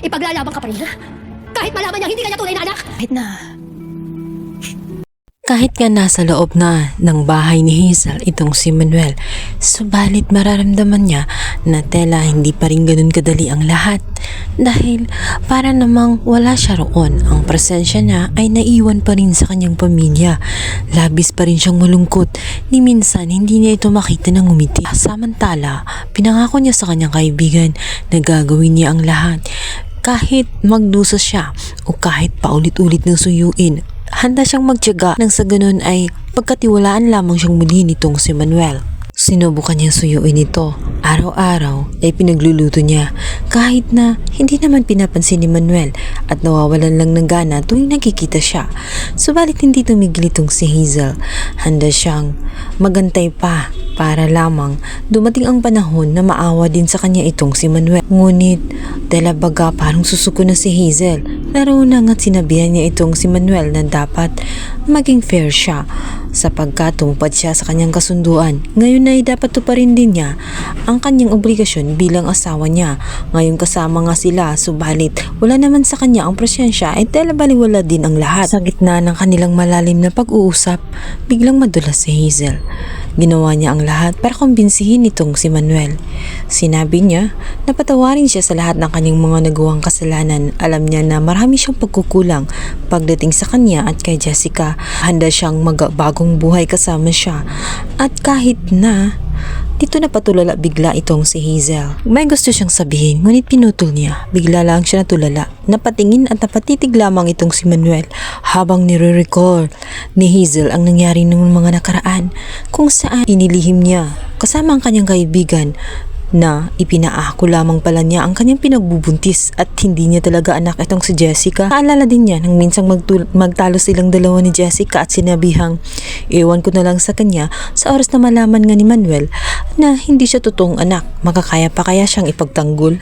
Ipaglalaban ka pa rin, ha? Kahit malaman niya hindi ka niya tunay na anak? Kahit nga nasa loob na ng bahay ni Hazel itong si Manuel, subalit mararamdaman niya na tela hindi pa rin ganun kadali ang lahat. Dahil para namang wala siya roon, ang presensya niya ay naiwan pa rin sa kanyang pamilya. Labis pa rin siyang malungkot, ni minsan hindi niya ito makita ng ngumiti. Samantala, pinangako niya sa kanyang kaibigan na gagawin niya ang lahat. Kahit magdusa siya o kahit paulit-ulit ng suyuin, handa siyang magtiyaga nang sa ganun ay pagkatiwalaan lamang siyang muli nitong si Manuel. Sinubukan niyang suyuin ito. Araw-araw ay pinagluluto niya kahit na hindi naman pinapansin ni Manuel at nawawalan lang ng gana tuwing nakikita siya. Subalit hindi tumigil itong si Hazel. Handa siyang magantay pa para lamang dumating ang panahon na maawa din sa kanya itong si Manuel. Ngunit tela baga parang susuko na si Hazel. Naroon at sinabihan niya itong si Manuel na dapat maging fair siya sapagkat tumupad siya sa kanyang kasunduan. Ngayon ay dapat tuparin din niya ang kanyang obligasyon bilang asawa niya. Ngayon kasama nga sila, subalit wala naman sa kanya ang presensya ay tela baliwala din ang lahat. Sa gitna ng kanilang malalim na pag-uusap, biglang madulas si Hazel. Ginawa niya ang lahat para kumbinsihin itong si Manuel. Sinabi niya na patawarin siya sa lahat ng kanyang mga nagawang kasalanan. Alam niya na marami siyang pagkukulang pagdating sa kanya at kay Jessica. Handa siyang magbagong buhay kasama siya. At kahit na dito napatulala bigla itong si Hazel. May gusto siyang sabihin, ngunit pinutol niya. Bigla lang siya natulala. Napatingin at napatitig lamang itong si Manuel habang nire-recall ni Hazel ang nangyari noong mga nakaraan kung saan inilihim niya kasama ang kanyang kaibigan na ipinaako lamang pala niya ang kanyang pinagbubuntis at hindi niya talaga anak itong si Jessica. Naalala din niya nang minsang magtalo silang dalawa ni Jessica at sinabihang iwan ko na lang sa kanya sa oras na malaman nga ni Manuel na hindi siya totoong anak. Makakaya pa kaya siyang ipagtanggol?